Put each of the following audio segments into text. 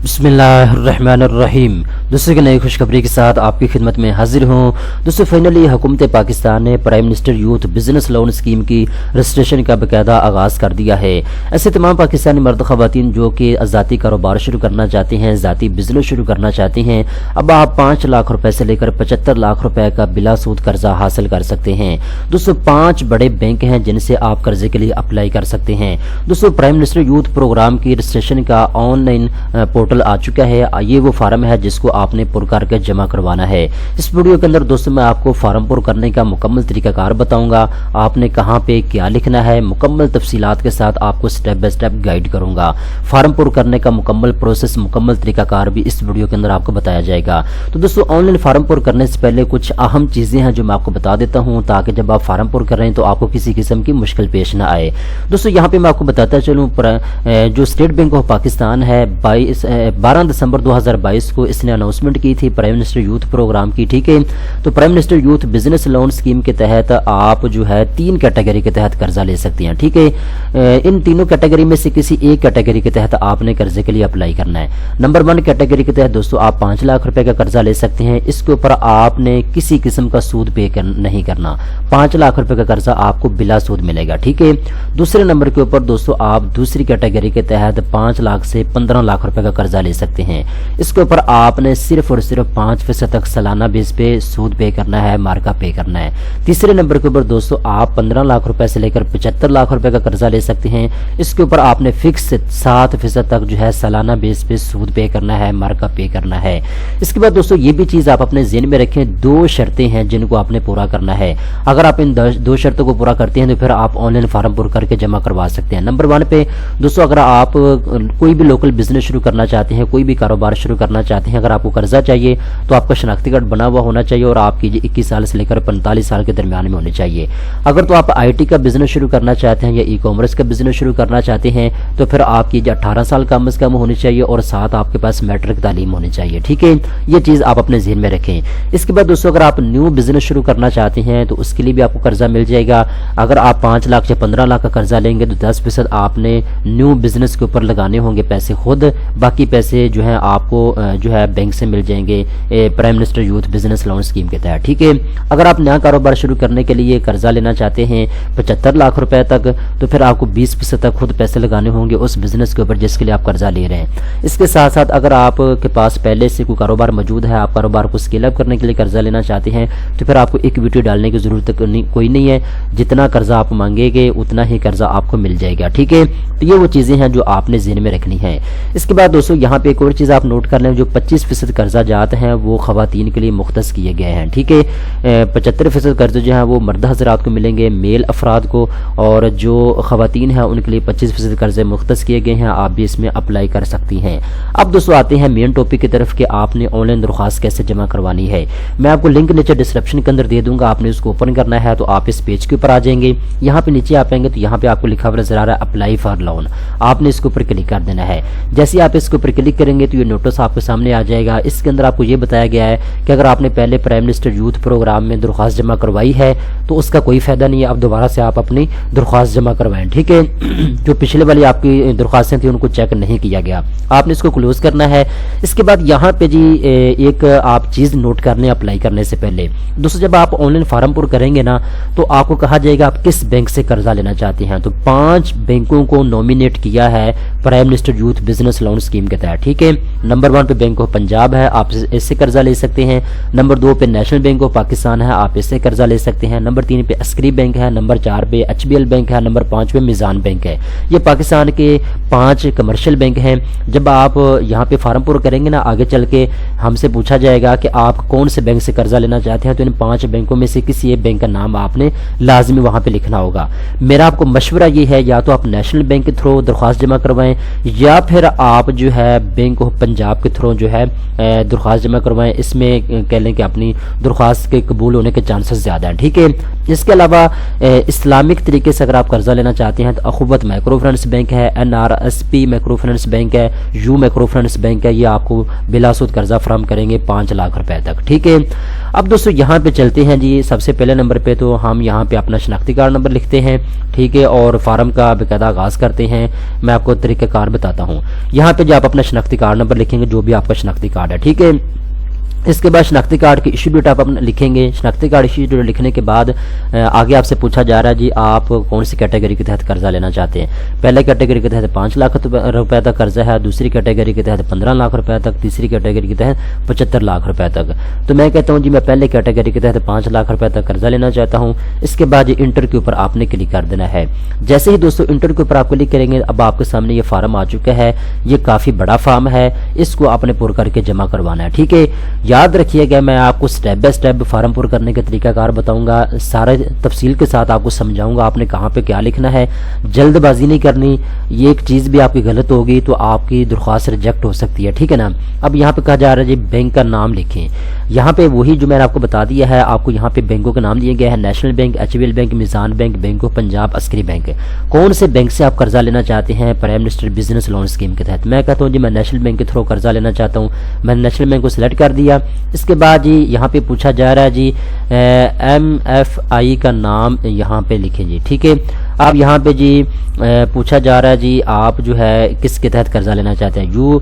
बिस्मिल्लाहिर्रहमानिर्रहीम। दोस्तों की नई खुशखबरी के साथ आपकी खिदमत में हाजिर हूँ। दोस्तों फाइनली हुकूमत पाकिस्तान ने prime minister youth business loan scheme की रजिस्ट्रेशन का बाकायदा आगाज़ कर दिया है। ऐसे तमाम पाकिस्तानी मर्द ख़वातीन जो कि ज़ाती कारोबार शुरू करना चाहते हैं, ज़ाती बिजनेस शुरू करना चाहते हैं, अब आप 5 लाख रुपए से लेकर 75 लाख रुपए का बिला सूद कर्जा हासिल कर सकते हैं। दोस्तों 5 बड़े बैंक हैं जिनसे आप कर्जे के लिए अप्लाई कर सकते हैं। दोस्तों प्राइम मिनिस्टर यूथ प्रोग्राम की रजिस्ट्रेशन का ऑनलाइन पोर्टल आ चुका है। ये वो फार्म है जिसको आपने पुर करके जमा करवाना है। इस वीडियो के अंदर दोस्तों मैं आपको फार्म पुर करने का मुकम्मल तरीकाकार बताऊंगा। आपने कहां पे क्या लिखना है, मुकम्मल तफसीलात के साथ आपको स्टेप बाय स्टेप गाइड करूंगा। फार्म पुर करने का मुकम्मल प्रोसेस, मुकम्मल तरीकाकार भी इस वीडियो के अंदर आपको बताया जाएगा। तो दोस्तों ऑनलाइन फार्म पुर करने से पहले कुछ अहम चीजें हैं जो मैं आपको बता देता हूँ, ताकि जब आप फार्म पुर कर रहे हैं तो आपको किसी किस्म की मुश्किल पेश ना आए। दोस्तों यहाँ पे मैं आपको बताता चलूँ, जो स्टेट बैंक ऑफ पाकिस्तान है 12 दिसंबर 2022 को इसने अनाउंसमेंट की थी प्राइम मिनिस्टर यूथ प्रोग्राम की। ठीक है, तो prime minister youth business loan scheme के तहत आप जो है 3 कैटेगरी के तहत कर्जा ले सकते हैं। ठीक है, इन तीनों कैटेगरी में से किसी एक कैटेगरी के तहत आपने कर्जे के लिए अप्लाई करना है। नंबर 1 कैटेगरी के तहत दोस्तों आप 5 लाख रुपए का कर्जा ले सकते हैं। इसके ऊपर आपने किसी किस्म का सूद नहीं करना। 5 लाख रुपए का कर्जा आपको बिला सूद मिलेगा। ठीक है, दूसरे नंबर के ऊपर दोस्तों आप दूसरी कैटेगरी के तहत 5 लाख से 15 लाख रुपए का कर्जा ले सकते हैं। इसके ऊपर आपने सिर्फ और सिर्फ 5% तक सालाना बेस पे सूद पे करना है, मार्का पे करना है। तीसरे नंबर के ऊपर दोस्तों आप 15 लाख रुपए से लेकर 75 लाख रुपए का कर्जा ले सकते हैं। इसके ऊपर आपने फिक्स 7% तक जो है सालाना बेस पे सूद पे करना है, मार्का पे करना है। इसके बाद दोस्तों ये भी चीज आप अपने ज़हन में रखें, 2 शर्तें हैं जिनको आपने पूरा करना है। अगर आप इन 2 शर्तों को पूरा करते हैं तो फिर आप ऑनलाइन फार्म पूरा करके जमा करवा सकते हैं। नंबर 1 पे दोस्तों अगर आप कोई भी लोकल बिजनेस शुरू करना चाहते हैं, कोई भी कारोबार शुरू करना चाहते हैं, अगर आपको कर्जा चाहिए तो आपका शनाख्ती कार्ड बना हुआ होना चाहिए और आपकी 21 साल से लेकर 45 साल के दरमियान में होनी चाहिए। अगर तो आप आईटी का बिजनेस शुरू करना चाहते हैं या ई कॉमर्स का बिजनेस शुरू करना चाहते हैं तो फिर आपकी 18 साल कम से कम होनी चाहिए और साथ आपके पास मैट्रिक तालीम होनी चाहिए। ठीक है, ये चीज आप अपने ज़हन में रखें। इसके बाद दोस्तों अगर आप न्यू बिजनेस शुरू करना चाहते हैं तो उसके लिए भी आपको कर्जा मिल जाएगा। अगर आप 5 लाख से 15 लाख का कर्जा लेंगे तो 10% आपने न्यू बिजनेस के ऊपर लगाने होंगे पैसे खुद, बाकी पैसे जो है आपको जो है बैंक से मिल जाएंगे prime minister youth business loan scheme के तहत। ठीक है, अगर आप नया कारोबार शुरू करने के लिए कर्जा लेना चाहते हैं 75 लाख रुपए तक, तो फिर आपको 20% तक खुद पैसे लगाने होंगे उस बिजनेस के ऊपर जिसके लिए आप कर्जा ले रहे हैं। इसके साथ साथ अगर आपके पास पहले से कोई कारोबार मौजूद है, आप कारोबार को स्केल अप करने के लिए कर्जा लेना चाहते हैं, तो फिर आपको इक्विटी डालने की जरूरत कोई नहीं है। जितना कर्जा आप मांगेंगे उतना ही कर्जा आपको मिल जाएगा। ठीक है, तो ये वो चीजें हैं जो आपने ज़हन में रखनी है। इसके बाद दोस्तों यहाँ पे एक और चीज आप नोट कर लें, जो 25% कर्जा जात हैं वो खवातीन के लिए मुख्तस किए गए हैं। ठीक है, 75% कर्जे जो हैं वो मर्द हजरात को मिलेंगे, मेल अफराद को, और जो खवातीन हैं उनके लिए 25% कर्जे मुख्तस किए गए हैं। आप भी इसमें अप्लाई कर सकती हैं। अब दोस्तों आते हैं मेन टॉपिक की तरफ कि आपने ऑनलाइन दरख्वास्त कैसे जमा करवानी है। मैं आपको लिंक नीचे डिस्क्रिप्शन के अंदर दे दूंगा, आपने उसको ओपन करना है तो आप इस पेज के ऊपर आ जाएंगे। यहाँ पे नीचे आप आएंगे तो यहाँ पे आपको लिखा हुआ नजर आ रहा है अप्लाई फॉर लोन, आपने इसके ऊपर क्लिक कर देना है। जैसे आप इसके ऊपर क्लिक करेंगे तो ये नोटिस आपके सामने आ जाएगा। इसके अंदर आपको ये बताया गया है कि अगर आपने पहले प्राइम मिनिस्टर यूथ प्रोग्राम में दरख्वास्त जमा करवाई है तो उसका कोई फायदा नहीं है, अब दोबारा से आप अपनी दरख्वास्त जमा करवाएं। ठीक है, जो पिछले वाली आपकी दरख्वास्तें थी उनको चेक नहीं किया गया, आपने इसको क्लोज करना है। इसके बाद यहाँ पे जी एक आप चीज नोट करने अप्लाई करने से पहले दोस्तों, जब आप ऑनलाइन फार्म पुर करेंगे ना तो आपको कहा जाएगा आप किस बैंक से कर्जा लेना चाहते हैं। तो 5 बैंकों को नॉमिनेट किया है prime minister youth business loan scheme के तहत। ठीक है, नंबर 1 पे बैंक ऑफ पंजाब है, आप इससे कर्जा ले सकते हैं। नंबर 2 पे नेशनल बैंक ऑफ पाकिस्तान है, आप इससे कर्जा ले सकते हैं। नंबर 3 पे अस्करी बैंक है, नंबर 4 पे HBL बैंक है, नंबर 5 पे मिजान बैंक है। ये पाकिस्तान के 5 कमर्शियल बैंक हैं। जब आप यहाँ पे फार्म पुर करेंगे ना, आगे चल के हमसे पूछा जाएगा कि आप कौन से बैंक से कर्जा लेना चाहते हैं, तो इन 5 बैंकों में से किसी एक बैंक का नाम आपने लाजमी वहां पे लिखना होगा। मेरा आपको मशवरा ये है, या तो आप नेशनल बैंक के थ्रू दरख्वास्त जमा करवाएं या फिर आप जो है बैंक ऑफ पंजाब के थ्रू जो है दरख्वास्त जमा करवाएं। इसमें कह लें कि अपनी दरख्वास्त के कबूल होने के चांसेस ज्यादा हैं। ठीक है, इसके अलावा इस्लामिक तरीके से अगर आप कर्जा लेना चाहते हैं तो अखुवत माइक्रो फाइनेंस बैंक है, NRSP माइक्रो फाइनेंस बैंक है, यू माइक्रो फाइनेंस बैंक है, ये आपको बिला सूद कर्जा फराहम करेंगे 5 लाख रुपए तक। ठीक है, اب دوستو یہاں پہ چلتے ہیں جی، سب سے پہلے نمبر پہ تو ہم یہاں پہ اپنا شناختی کارڈ نمبر لکھتے ہیں، ٹھیک ہے، اور فارم کا باقاعدہ آغاز کرتے ہیں۔ میں آپ کو طریقہ کار بتاتا ہوں۔ یہاں پہ جو آپ اپنا شناختی کارڈ نمبر لکھیں گے، جو بھی آپ کا شناختی کارڈ ہے، ٹھیک ہے۔ اس کے بعد شناختی کارڈ کی ایشو ڈیٹ آپ لکھیں گے۔ شناختی کارڈ ایشو ڈیٹ لکھنے کے بعد آگے آپ سے پوچھا جا رہا ہے جی آپ کون سی کیٹیگری کے تحت قرضہ لینا چاہتے ہیں۔ پہلے کیٹیگری کے تحت 5 لاکھ روپے تک قرضہ ہے، دوسری کیٹیگری کے تحت 15 لاکھ روپے تک، تیسری کیٹیگری کے تحت 75 لاکھ روپے تک۔ تو میں کہتا ہوں جی میں پہلے کیٹیگری کے تحت 5 لاکھ روپے تک قرضہ لینا چاہتا ہوں۔ اس کے بعد یہ انٹر کے اوپر آپ نے کلک کر دینا ہے۔ جیسے ہی دوستو انٹر کے اوپر آپ کلک کریں گے، اب آپ کے سامنے یہ فارم آ چکا ہے۔ یہ کافی بڑا فارم ہے، اس کو آپ نے پر کر کے جمع کروانا ہے، ٹھیک ہے۔ یاد رکھیے گا میں آپ کو سٹیپ بائی سٹیپ فارم پر کرنے کے طریقہ کار بتاؤں گا، سارے تفصیل کے ساتھ آپ کو سمجھاؤں گا آپ نے کہاں پہ کیا لکھنا ہے۔ جلد بازی نہیں کرنی، یہ ایک چیز بھی آپ کی غلط ہوگی تو آپ کی درخواست ریجیکٹ ہو سکتی ہے، ٹھیک ہے نا۔ اب یہاں پہ کہا جا رہا ہے جی بینک کا نام لکھیں۔ یہاں پہ وہی جو میں نے آپ کو بتا دیا ہے، آپ کو یہاں پہ بینکوں کا نام دیا گیا ہے، national bank, H B L bank, Meezan bank, bank of Punjab, Askari bank. کون سے بینک سے آپ قرضہ لینا چاہتے ہیں prime minister business loan scheme کے تحت؟ میں کہتا ہوں جی میں نیشنل بینک کے تھرو قرضہ لینا چاہتا ہوں۔ میں نے نیشنل بینک کو سلیکٹ کر دیا۔ اس کے بعد جی یہاں پہ پوچھا جا رہا ہے جی ایم ایف آئی کا نام یہاں پہ لکھیں جی، ٹھیک ہے۔ اب یہاں پہ جی پوچھا جا رہا ہے جی آپ جو ہے کس کے تحت قرضہ لینا چاہتے ہیں؟ یو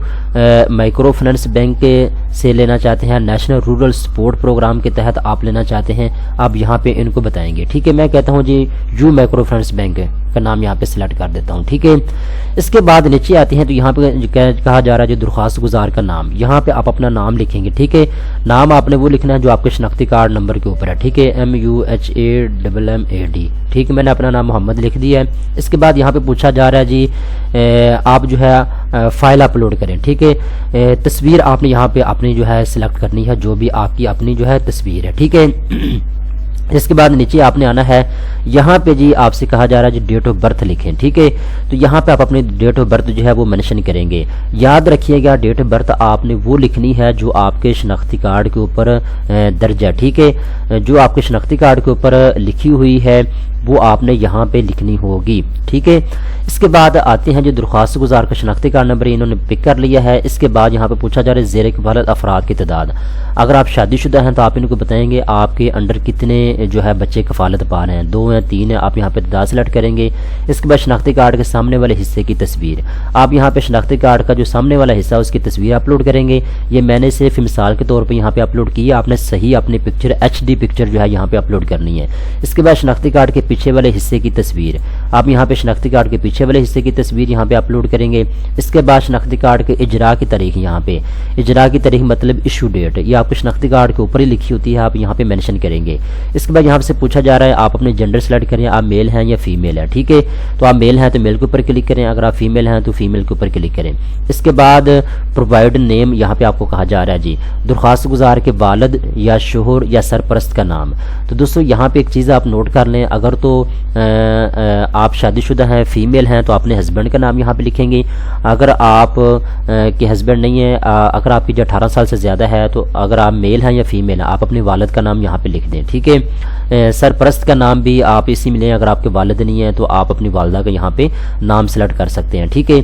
مائکرو فنانس بینک سے لینا چاہتے ہیں، نیشنل رورل سپورٹ پروگرام کے تحت آپ لینا چاہتے ہیں، آپ یہاں پہ ان کو بتائیں گے، ٹھیک ہے۔ میں کہتا ہوں جی یو مائکرو فنانس بینک کا نام یہاں پہ سلیکٹ کر دیتا ہوں، ٹھیک ہے۔ اس کے بعد نیچے آتے ہیں تو یہاں پہ کہا جا رہا ہے جو درخواست گزار کا نام، یہاں پہ آپ اپنا نام لکھیں گے، ٹھیک ہے۔ نام آپ نے وہ لکھنا ہے جو آپ کے شناختی کارڈ نمبر کے اوپر ہے، ٹھیک ہے، MUHAMMAD، ٹھیک ہے۔ میں نے اپنا نام محمد لکھ دیا ہے۔ اس کے بعد یہاں پہ پوچھا جا رہا ہے جی آپ جو ہے فائل اپلوڈ کریں، ٹھیک ہے۔ تصویر آپ نے یہاں پہ اپنی جو ہے سلیکٹ کرنی ہے، جو بھی آپ کی اپنی جو ہے تصویر ہے، ٹھیک ہے۔ اس کے بعد نیچے آپ نے آنا ہے، یہاں پہ جی آپ سے کہا جا رہا ہے جی ڈیٹ آف برتھ لکھیں، ٹھیک ہے۔ تو یہاں پہ آپ اپنی ڈیٹ آف برتھ جو ہے وہ مینشن کریں گے۔ یاد رکھیے گا ڈیٹ آف برتھ آپ نے وہ لکھنی ہے جو آپ کے شناختی کارڈ کے اوپر درج ہے، ٹھیک ہے۔ جو آپ کے شناختی کارڈ کے اوپر لکھی ہوئی ہے وہ آپ نے یہاں پہ لکھنی ہوگی، ٹھیک ہے۔ اس کے بعد آتے ہیں جو درخواست گزار کا شناختی کارڈ نمبر انہوں نے پک کر لیا ہے۔ اس کے بعد یہاں پہ پوچھا جا رہا ہے زیر کفالت افراد کی تعداد۔ اگر آپ شادی شدہ ہیں تو آپ ان کو بتائیں گے آپ کے انڈر کتنے جو ہے بچے کفالت پا رہے ہیں، 2 ہیں 3 ہیں، آپ یہاں پہ تعداد سلیکٹ کریں گے۔ اس کے بعد شناختی کارڈ کے سامنے والے حصے کی تصویر، آپ یہاں پہ شناختی کارڈ کا جو سامنے والا حصہ ہے اس کی تصویر اپلوڈ کریں گے۔ یہ میں نے صرف مثال کے طور پہ یہاں پہ اپلوڈ کی ہے، آپ نے صحیح اپنی پکچر HD پکچر جو ہے یہاں پہ اپلوڈ کرنی ہے۔ اس کے بعد شناختی کارڈ کے پیچھے والے حصے کی تصویر، آپ یہاں پہ شناختی کارڈ کے پیچھے والے حصے کی تصویر یہاں پہ اپلوڈ کریں گے۔ اس کے بعد شناختی کارڈ کے اجرا کی تاریخ، یہاں پہ اجرا کی تاریخ مطلب ایشو ڈیٹ، یہ آپ کے شناختی کارڈ کے اوپر ہی لکھی ہوتی ہے، آپ یہاں پہ مینشن کریں گے۔ اس کے بعد یہاں سے پوچھا جا رہا ہے آپ اپنے جنڈر سلیکٹ کریں، آپ میل ہیں یا فیمیل ہیں، ٹھیک ہے۔ تو آپ میل ہیں تو میل کے اوپر کلک کریں، اگر آپ فیمیل ہیں تو فیمیل کے اوپر کلک کریں۔ اس کے بعد پرووائڈ نیم یہاں پہ آپ کو کہا جا رہا ہے جی درخواست گزار کے والد یا شوہر یا سرپرست کا نام۔ تو دوستو یہاں پہ ایک چیز آپ نوٹ کر لیں، اگر تو آپ شادی شدہ ہیں فیمیل ہیں تو اپنے ہسبینڈ کا نام یہاں پہ لکھیں گے۔ اگر آپ کے ہسبینڈ نہیں ہیں، اگر آپ کی جو 18 سال سے زیادہ ہے تو اگر آپ میل ہیں یا فیمیل ہیں آپ اپنے والد کا نام یہاں پہ لکھ دیں، ٹھیک ہے۔ سرپرست کا نام بھی آپ اسی میں لیں، اگر آپ کے والد نہیں ہیں تو آپ اپنی والدہ کا یہاں پہ نام سلیکٹ کر سکتے ہیں، ٹھیک ہے۔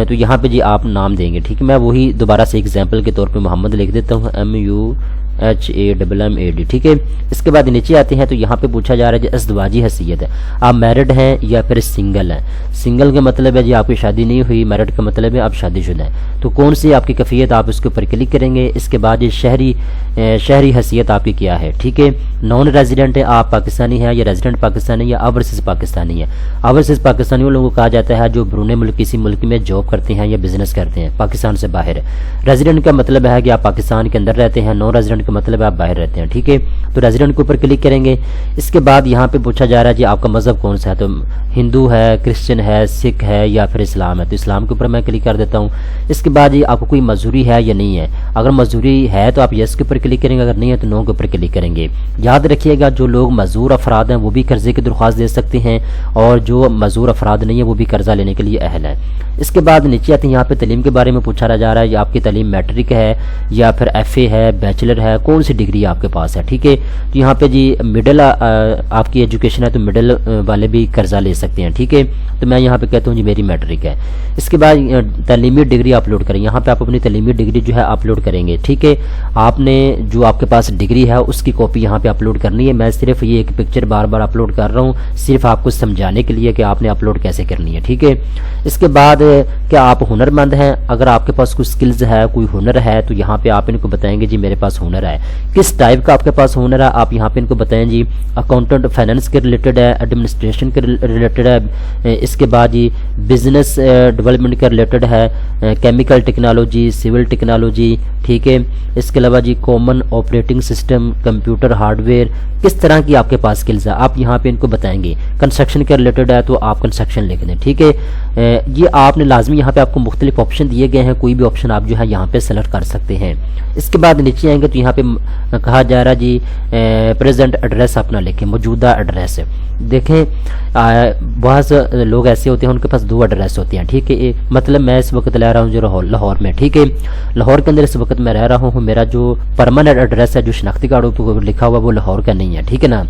تو یہاں پہ جی آپ نام دیں گے، ٹھیک ہے۔ میں وہی دوبارہ سے ایگزامپل کے طور پہ محمد لکھ دیتا ہوں، MUHAMMAD، ٹھیک ہے۔ اس کے بعد نیچے آتے ہیں تو یہاں پہ پوچھا جا رہا ہے جی ازدواجی حیثیت ہے، آپ میرڈ ہیں یا پھر سنگل ہیں۔ سنگل کا مطلب ہے جی آپ کی شادی نہیں ہوئی، میرڈ کا مطلب ہے آپ شادی شدہ ہیں۔ تو کون سی آپ کی کیفیت آپ اس کے اوپر کلک کریں گے۔ اس کے بعد یہ شہری حیثیت آپ کی کیا ہے، ٹھیک ہے۔ نان ریزیڈنٹ ہے، آپ پاکستانی ہیں یا ریزیڈنٹ پاکستانی یا اوورسیز پاکستانی ہے۔ اوورسیز پاکستانی ان لوگوں کو کہا جاتا ہے جو بیرون ملک کسی ملک میں جاب کرتے ہیں یا بزنس کرتے ہیں پاکستان سے باہر۔ ریزیڈنٹ کا مطلب ہے کہ آپ پاکستان کے اندر رہتے ہیں، نان ریزیڈنٹ کا مطلب ہے آپ باہر رہتے ہیں، ٹھیک ہے۔ تو ریزیڈنٹ کے اوپر کلک کریں گے۔ اس کے بعد یہاں پہ پوچھا جا رہا ہے جی آپ کا مذہب کون سا ہے، تو ہندو ہے، کرسچن ہے، سکھ ہے یا پھر اسلام ہے، تو اسلام کے اوپر میں کلک کر دیتا ہوں۔ اس کے بعد جی آپ کو کوئی مزدوری ہے یا نہیں ہے، اگر مزدوری ہے تو آپ یس کے اوپر کلک کریں گے، اگر نہیں ہے تو نو کے اوپر کلک کریں گے۔ یاد رکھیے گا جو لوگ معذور افراد ہیں وہ بھی قرضے کی درخواست دے سکتے ہیں، اور جو معذور افراد نہیں ہیں وہ بھی قرضہ لینے کے لیے اہل ہیں۔ اس کے بعد نیچے آتے ہیں، یہاں پہ تعلیم کے بارے میں پوچھا جا رہا ہے، یا آپ کی تعلیم میٹرک ہے یا پھر FA ہے، بیچلر ہے، है, कौन सी डिग्री आपके पास है, ठीक है। तो यहाँ पे जी मिडिल आपकी एजुकेशन है तो मिडिल वाले भी कर्जा ले सकते हैं, ठीक है। तो मैं यहाँ पे कहता हूँ जी मेरी मैट्रिक है। इसके बाद तालीमी डिग्री अपलोड करें, यहाँ पे आप अपनी तालीमी डिग्री जो है अपलोड करेंगे, ठीक है। आपने जो आपके पास डिग्री है उसकी कॉपी यहाँ पे अपलोड करनी है। मैं सिर्फ ये एक पिक्चर बार बार अपलोड कर रहा हूँ सिर्फ आपको समझाने के लिए कि आपने अपलोड कैसे करनी है, ठीक है। इसके बाद क्या आप हुनरमंद हैं, अगर आपके पास कोई स्किल्स है, कोई हुनर है, तो यहाँ पे आप इनको बताएंगे जी मेरे पास हुनर है। किस टाइप का आपके पास हुनर है, आप यहाँ पे इनको बताएं जी अकाउंटेंट फाइनेंस के रिलेटेड है, एडमिनिस्ट्रेशन के रिलेटेड है, इसके बाद जी बिजनेस डेवलपमेंट का रिलेटेड है, केमिकल टेक्नोलॉजी, सिविल टेक्नोलॉजी, ठीक है। इसके अलावा जी common operating system, computer hardware, किस तरह की आपके पास स्किल्स है आप यहाँ पे इनको बताएंगे। कंस्ट्रक्शन के रिलेटेड है तो आप कंस्ट्रक्शन लिख दें, ठीक है। ये आपने लाजमी यहाँ पे आपको मुख्तलिफ ऑप्शन दिए गए हैं, कोई भी ऑप्शन आप जो है यहाँ पे सेलेक्ट कर सकते हैं। इसके बाद नीचे आएंगे तो यहाँ पे कहा जा रहा जी प्रेजेंट एड्रेस अपना लिखें, मौजूदा एड्रेस। देखें बहुत से लोग ऐसे होते हैं उनके पास दो एड्रेस होते हैं, ठीक है। मतलब मैं इस वक्त रह रहा हूँ जो लाहौर में, ठीक है। लाहौर के अंदर इस वक्त मैं रह रहा हूँ, मेरा जो परमानेंट एड्रेस है जो शनाख्ती कार्ड पर लिखा हुआ वो लाहौर का नहीं है, ठीक है ना।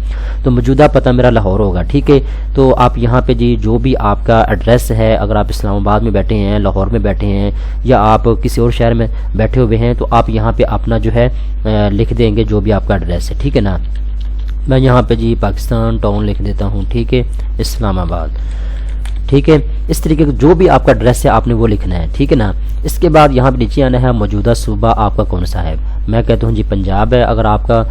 तो मौजूदा पता मेरा लाहौर होगा, ठीक है। तो आप यहाँ पे जी जो भी आपका एड्रेस है, अगर आप इस्लामाबाद में बैठे हैं, लाहौर में बैठे हैं या आप किसी और शहर में बैठे हुए हैं, तो आप यहाँ पे अपना जो है लिख देंगे जो भी आपका एड्रेस है, ठीक है ना। मैं यहाँ पे जी पाकिस्तान टाउन लिख देता हूँ, ठीक है, इस्लामाबाद, ठीक है। इस तरीके का जो भी आपका एड्रेस है आपने वो लिखना है, ठीक है ना। इसके बाद यहाँ पे नीचे आना है मौजूदा सूबा आपका कौन सा है। मैं कहता हूँ जी पंजाब है, अगर आपका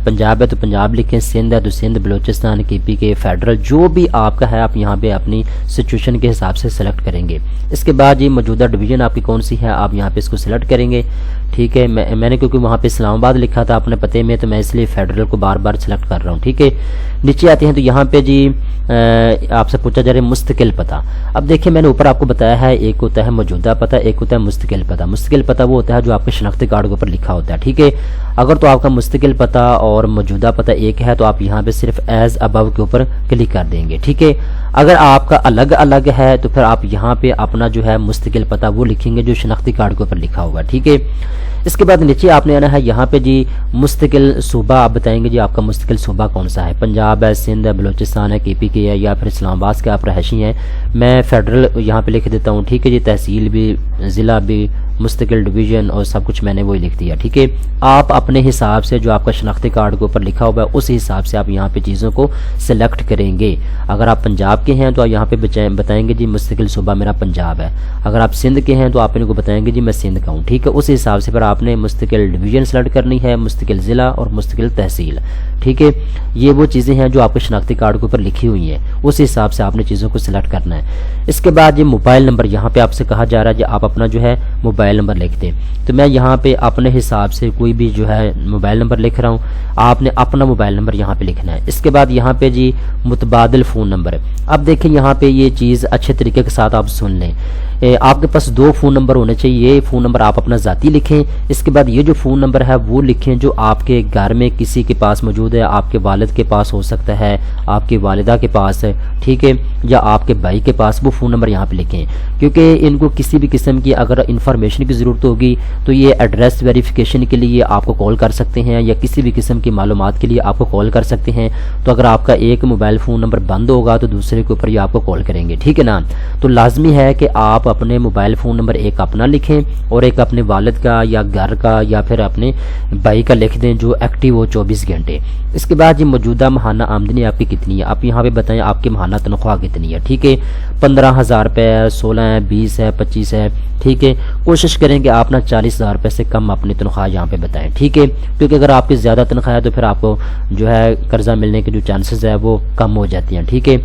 पंजाब है तो पंजाब लिखें, सिंध है तो सिंध, बलूचिस्तान, KPK, फेडरल, जो भी आपका है आप यहाँ पे अपनी सिचुएशन के हिसाब से सेलेक्ट करेंगे। इसके बाद जी मौजूदा डिवीज़न आपकी कौन सी है आप यहाँ पे इसको सिलेक्ट करेंगे, ठीक है। मैंने क्योंकि वहाँ पे इस्लामाबाद लिखा था अपने पते में तो मैं इसलिए फेडरल को बार बार सेलेक्ट कर रहा हूँ, ठीक है। नीचे आते हैं तो यहाँ पे जी आपसे पूछा जा रहा है मुस्तकिल पता। अब देखिए मैंने ऊपर आपको बताया है एक होता है मौजूदा पता, एक होता है मुस्तकिल पता। मुस्तकिल पता वो होता है जो आपके शनाख्ती कार्ड के ऊपर लिखा होता है, ठीक है। अगर तो आपका मुस्तकिल पता और मौजूदा पता एक है तो आप यहाँ पे सिर्फ एज अबव के ऊपर क्लिक कर देंगे, ठीक है। अगर आपका अलग अलग है तो फिर आप यहाँ पे अपना जो है मुस्तकिल पता वो लिखेंगे जो शनाख्ती कार्ड के ऊपर लिखा होगा, ठीक है। इसके बाद नीचे आपने आना है, यहाँ पे जी मुस्तकिल सूबा आप बताएंगे जी आपका मुस्तकिल सूबा कौन सा है, पंजाब है, सिंध है, बलूचिस्तान है, KPK है या फिर इस्लामाबाद के आप रहायशी हैं। मैं फेडरल यहाँ पे लिख देता हूँ, ठीक है जी। तहसील भी, ज़िला भी, मुस्तकिल डिवीज़न और सब कुछ मैंने वही लिख दिया, ठीक है। आप अपने हिसाब से जो आपका शनाख्ती कार्ड के ऊपर लिखा हुआ है उस हिसाब से आप यहाँ पे चीज़ों को सिलेक्ट करेंगे। अगर आप पंजाब के हैं तो आप यहाँ पे बताएंगे जी मुस्तकिल सूबा मेरा पंजाब है। अगर आप सिंध के हैं तो आप इनको बताएंगे जी मैं सिंध का हूँ, ठीक है। उस हिसाब से फिर आपने मुस्तकिल डिवीज़न सेलेक्ट करनी है, मुस्तकिल ज़िला और मुस्तकिल तहसील, ठीक है। ये वो चीज़ें हैं जो आपके शनाख्ती कार्ड के ऊपर लिखी हुई हैं, उस हिसाब से आपने चीज़ों को सिलेक्ट करना है। इसके बाद ये मोबाइल नंबर यहाँ पे आपसे कहा जा रहा है कि आप अपना जो है मोबाइल नंबर लिख दें। तो मैं यहाँ पे अपने हिसाब से कोई भी जो है मोबाइल नंबर लिख रहा हूँ, आपने अपना मोबाइल नंबर यहाँ पे लिखना है। इसके बाद यहाँ पे जी मुतबादिल फ़ोन नंबर। अब देखें यहाँ पे ये चीज़ अच्छे तरीके के साथ आप सुन लें। आपके पास दो फ़ोन नंबर होने चाहिए। ये फ़ोन नंबर आप अपना ज़ाती लिखें, इसके बाद ये जो फ़ोन नंबर है वो लिखें जो आपके घर में किसी के पास मौजूद है। आपके वालिद के पास हो सकता है, आपकी वालिदा के पास है, ठीक है, या आपके भाई के पास, वो फ़ोन नंबर यहाँ पे लिखें। क्योंकि इनको किसी भी किस्म की अगर इंफॉर्मेशन की ज़रूरत होगी तो ये एड्रेस वेरिफिकेशन के लिए आपको कॉल कर सकते हैं या किसी भी किस्म की मालूमात के लिए आपको कॉल कर सकते हैं। तो अगर आपका एक मोबाइल फ़ोन नंबर बंद होगा तो दूसरे के ऊपर ये आपको कॉल करेंगे, ठीक है ना। तो लाजमी है कि आप अपने मोबाइल फ़ोन नंबर एक अपना लिखें और एक अपने वालिद का या घर का या फिर अपने भाई का लिख दें जो एक्टिव हो 24 घंटे। इसके बाद ये मौजूदा महाना आमदनी आपकी कितनी है, आप यहाँ पे बताएं आपकी महाना तनख्वाह कितनी है, ठीक है। 15,000 रुपये है, 16 है, 20 है, 25 है, ठीक है। कोशिश करें कि आप ना 40,000 रुपये से कम अपनी तनख्वाह यहाँ पे बताएं, ठीक है। क्योंकि अगर आपकी ज़्यादा तनख्वाह है तो फिर आपको जो है कर्जा मिलने के जो चांसेस है वो कम हो जाती हैं, ठीक है।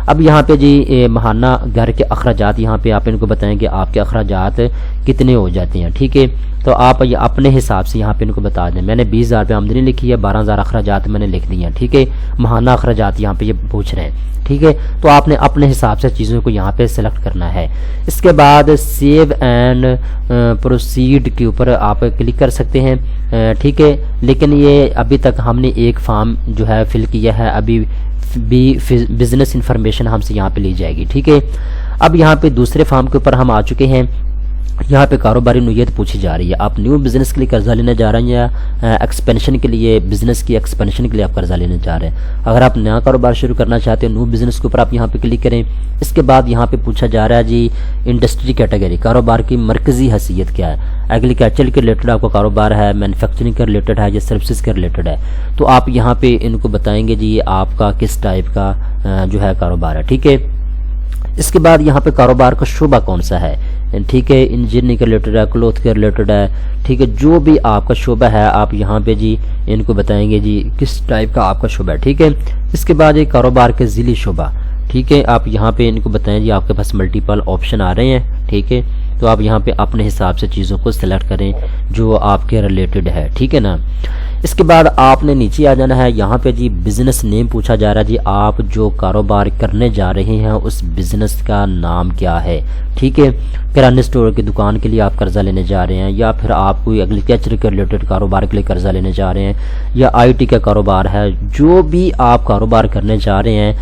अब यहाँ पे जी महाना घर के अखराजात यहाँ पे आप इनको बताएं कि आपके अखराजात कितने हो जाते हैं, ठीक है। तो आप ये अपने हिसाब से यहाँ पे इनको बता दें। मैंने 20,000 रुपये आमदनी लिखी है, 12,000 अखराजात मैंने लिख दिए हैं, ठीक है। महाना अखराजात यहाँ पे ये पूछ रहे हैं, ठीक है। तो आपने अपने हिसाब से चीज़ों को यहाँ पे सेलेक्ट करना है। इसके बाद सेव एंड प्रोसीड के ऊपर आप क्लिक कर सकते हैं, ठीक है। लेकिन ये अभी तक हमने एक फॉर्म जो है फिल किया है, अभी भी बिजनेस इंफॉर्मेशन हमसे यहाँ पे ली जाएगी, ठीक है। अब यहाँ पे दूसरे फॉर्म के ऊपर हम आ चुके हैं। یہاں پہ کاروباری نوعیت پوچھی جا رہی ہے، آپ نیو بزنس کے لیے قرضہ لینے جا رہے ہیں یا ایکسپینشن کے لیے، بزنس کی ایکسپینشن کے لیے آپ قرضہ لینے جا رہے ہیں۔ اگر آپ نیا کاروبار شروع کرنا چاہتے ہیں، نیو بزنس کے اوپر آپ یہاں پہ کلک کریں۔ اس کے بعد یہاں پہ پوچھا جا رہا ہے جی انڈسٹری کیٹیگری، کاروبار کی مرکزی حیثیت کیا ہے، ایگریکلچر کے ریلیٹڈ آپ کا کاروبار ہے، مینوفیکچرنگ کے ریلیٹڈ ہے یا سروسز کے ریلیٹڈ ہے، تو آپ یہاں پہ ان کو بتائیں گے جی آپ کا کس ٹائپ کا جو ہے کاروبار ہے، ٹھیک ہے۔ اس کے بعد یہاں پہ کاروبار کا شعبہ کون سا ہے، ٹھیک ہے، انجینئرنگ کے ریلیٹڈ ہے، کلوتھ کے ریلیٹڈ ہے، ٹھیک ہے، جو بھی آپ کا شعبہ ہے آپ یہاں پہ جی ان کو بتائیں گے جی کس ٹائپ کا آپ کا شعبہ ہے، ٹھیک ہے۔ اس کے بعد ایک کاروبار کے ذیلی شعبہ، ٹھیک ہے، آپ یہاں پہ ان کو بتائیں جی آپ کے پاس ملٹیپل آپشن آ رہے ہیں، ٹھیک ہے، تو آپ یہاں پہ اپنے حساب سے چیزوں کو سلیکٹ کریں جو آپ کے ریلیٹڈ ہے، ٹھیک ہے نا۔ اس کے بعد آپ نے نیچے آ جانا ہے، یہاں پہ جی بزنس نیم پوچھا جا رہا ہے، جی آپ جو کاروبار کرنے جا رہے ہیں اس بزنس کا نام کیا ہے، ٹھیک ہے۔ کرانے اسٹور کی دکان کے لیے آپ قرضہ لینے جا رہے ہیں، یا پھر آپ کوئی ایگریکلچر کے ریلیٹڈ کاروبار کے لیے قرضہ لینے جا رہے ہیں، یا آئی ٹی کا کاروبار ہے، جو بھی آپ کاروبار کرنے جا رہے ہیں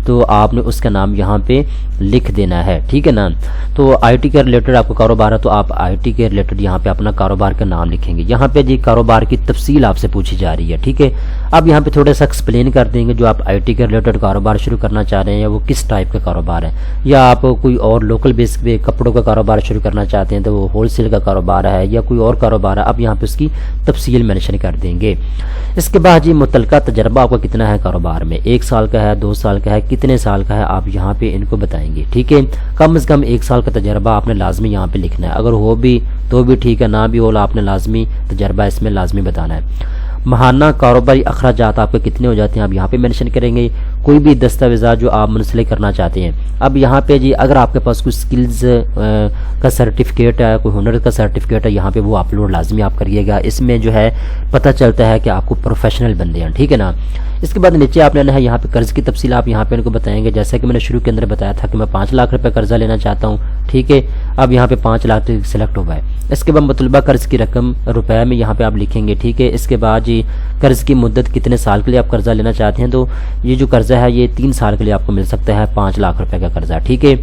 تو آپ نے اس کا نام یہاں پہ لکھ دینا ہے، ٹھیک ہے نا۔ تو آئی ٹی کے ریلیٹڈ آپ کا کاروبار ہے تو آپ آئی ٹی کے ریلیٹڈ یہاں پہ اپنا کاروبار کا نام لکھیں گے۔ یہاں پہ جی کاروبار کی تفصیل آپ سے پوچھی جا رہی ہے، ٹھیک ہے۔ اب یہاں پہ تھوڑا سا ایکسپلین کر دیں گے جو آپ آئی ٹی کے ریلیٹڈ کاروبار شروع کرنا چاہ رہے ہیں یا وہ کس ٹائپ کا کاروبار ہے، یا آپ کوئی اور لوکل بیس پہ کپڑوں کا کاروبار شروع کرنا چاہتے ہیں تو وہ ہول سیل کا کاروبار ہے یا کوئی اور کاروبار ہے، اب یہاں پہ اس کی تفصیل مینشن کر دیں گے۔ اس کے بعد جی متعلقہ تجربہ آپ کا کتنا ہے کاروبار میں، 1 سال کا ہے، 2 سال کا ہے، کتنے سال کا ہے، آپ یہاں پہ ان کو بتائیں گے، ٹھیک ہے۔ کم از کم 1 سال کا تجربہ آپ نے لازمی یہاں پہ لکھنا ہے، اگر ہو بھی تو بھی ٹھیک ہے، نہ بھی ہو آپ نے لازمی تجربہ اس میں لازمی بتانا ہے۔ ماہانہ کاروباری اخراجات آپ کے کتنے ہو جاتے ہیں آپ یہاں پہ مینشن کریں گے۔ کوئی بھی دستاویزات جو آپ منسلک کرنا چاہتے ہیں، اب یہاں پہ جی اگر آپ کے پاس کوئی سکلز کا سرٹیفکیٹ ہے، کوئی ہنر کا سرٹیفکیٹ ہے، یہاں پہ وہ اپلوڈ لازمی آپ کریے گا، اس میں جو ہے پتہ چلتا ہے کہ آپ کو پروفیشنل بندے ہیں، ٹھیک ہے نا۔ اس کے بعد نیچے آپ نے یہاں پہ قرض کی تفصیل آپ یہاں پہ ان کو بتائیں گے، جیسا کہ میں نے شروع کے اندر بتایا تھا کہ میں 5 لاکھ روپے قرضہ لینا چاہتا ہوں، ٹھیک ہے۔ اب یہاں پہ 5 لاکھ سلیکٹ ہوا ہے۔ اس کے بعد مطلوبہ قرض کی رقم روپے میں یہاں پہ آپ لکھیں گے، ٹھیک ہے۔ اس کے بعد جی قرض کی مدت کتنے سال کے لیے آپ قرضہ لینا چاہتے ہیں، تو یہ جو قرضہ ہے یہ 3 سال کے لیے آپ کو مل سکتا ہے، 5 لاکھ روپے کا قرضہ، ٹھیک ہے۔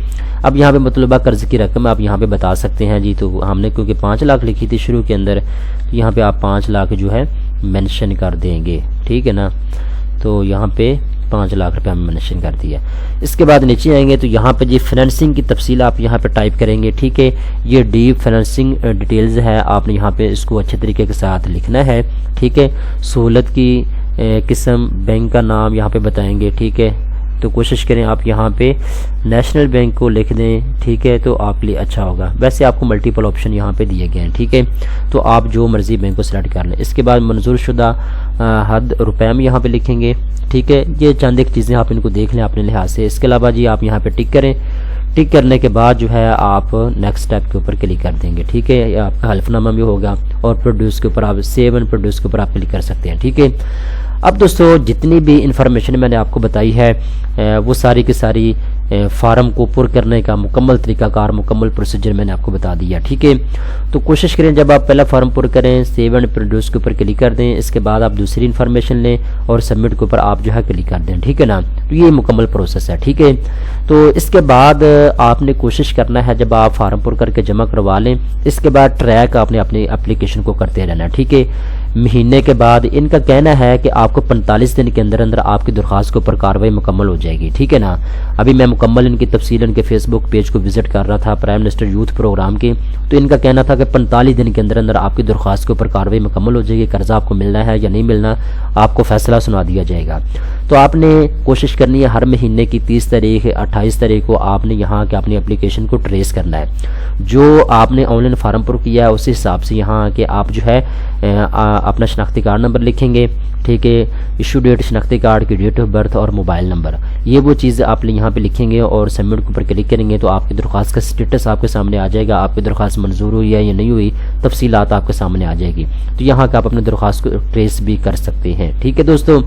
اب یہاں پہ مطلوبہ قرض کی رقم آپ یہاں پہ بتا سکتے ہیں جی، تو ہم نے کیونکہ 5 لاکھ لکھی تھی شروع کے اندر، یہاں پہ آپ 5 لاکھ جو ہے مینشن کر دیں گے، ٹھیک ہے نا۔ تو یہاں پہ 5 لاکھ روپے ہم مینشن کر دیا۔ اس کے بعد نیچے آئیں گے تو یہاں پہ جی فنانسنگ کی تفصیل آپ یہاں پہ ٹائپ کریں گے، ٹھیک ہے۔ یہ ڈیپ فنانسنگ ڈیٹیلز ہے، آپ نے یہاں پہ اس کو اچھے طریقے کے ساتھ لکھنا ہے، ٹھیک ہے۔ سہولت کی قسم، بینک کا نام یہاں پہ بتائیں گے، ٹھیک ہے۔ تو کوشش کریں آپ یہاں پہ نیشنل بینک کو لکھ دیں، ٹھیک ہے، تو آپ لیے اچھا ہوگا۔ ویسے آپ کو ملٹیپل آپشن یہاں پہ دیے گئے ہیں، ٹھیک ہے، تو آپ جو مرضی بینک کو سلیکٹ کر لیں۔ اس کے بعد منظور شدہ حد روپے میں یہاں پہ لکھیں گے، ٹھیک ہے۔ یہ چند ایک چیزیں آپ ان کو دیکھ لیں اپنے لحاظ سے۔ اس کے علاوہ جی آپ یہاں پہ ٹک کریں، ٹک کرنے کے بعد جو ہے آپ نیکسٹ اسٹیپ کے اوپر کلک کر دیں گے، ٹھیک ہے۔ آپ کا حلف نامہ بھی ہوگا اور پروڈیوس کے اوپر آپ سیو اینڈ پروڈیوس کے اوپر آپ کلک کر سکتے ہیں، ٹھیک ہے۔ اب دوستو جتنی بھی انفارمیشن میں نے آپ کو بتائی ہے وہ ساری کی ساری فارم کو پر کرنے کا مکمل طریقہ کار، مکمل پروسیجر میں نے آپ کو بتا دیا، ٹھیک ہے۔ تو کوشش کریں جب آپ پہلا فارم پر کریں سیو اینڈ پروڈیوس کے اوپر کلک کر دیں، اس کے بعد آپ دوسری انفارمیشن لیں اور سبمٹ کے اوپر آپ جو ہے کلک کر دیں، ٹھیک ہے نا۔ تو یہ مکمل پروسیس ہے، ٹھیک ہے۔ تو اس کے بعد آپ نے کوشش کرنا ہے جب آپ فارم پر کر کے جمع کروا لیں، اس کے بعد ٹریک آپ نے اپنی اپلیکیشن کو کرتے رہنا ہے، ٹھیک ہے۔ مہینے کے بعد ان کا کہنا ہے کہ آپ کو 45 دن کے اندر اندر آپ کی درخواست کے اوپر کارروائی مکمل ہو جائے گی، ٹھیک ہے نا۔ ابھی میں مکمل ان کی تفصیل ان کے فیس بک پیج کو وزٹ کر رہا تھا پرائم منسٹر یوتھ پروگرام کے، تو ان کا کہنا تھا کہ 45 دن کے اندر اندر آپ کی درخواست کے اوپر کارروائی مکمل ہو جائے گی، قرضہ آپ کو ملنا ہے یا نہیں ملنا آپ کو فیصلہ سنا دیا جائے گا۔ تو آپ نے کوشش کرنی ہے ہر مہینے کی 30 تاریخ 28 تاریخ کو آپ نے یہاں کے اپنی اپلیکیشن کو ٹریس کرنا ہے، جو آپ نے آن لائن فارم پر کیا ہے اسی حساب سے یہاں کے آپ جو ہے اپنا شناختی کارڈ نمبر لکھیں گے، ٹھیک ہے۔ ایشو ڈیٹ شناختی کارڈ کی ڈیٹ آف برتھ اور موبائل نمبر، یہ وہ چیز آپ یہاں پہ لکھیں گے اور سبمٹ کے اوپر کلک کریں گے تو آپ کی درخواست کا سٹیٹس آپ کے سامنے آ جائے گا، آپ کی درخواست منظور ہوئی ہے یا نہیں ہوئی تفصیلات آپ کے سامنے آ جائے گی۔ تو یہاں کا آپ اپنی درخواست کو ٹریس بھی کر سکتے ہیں، ٹھیک ہے دوستو۔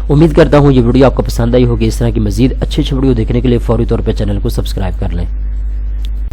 امید کرتا ہوں یہ ویڈیو آپ کو پسند آئی ہوگی۔ اس طرح کی مزید اچھی ویڈیو دیکھنے کے لیے فوری طور پہ چینل کو سبسکرائب کر لیں۔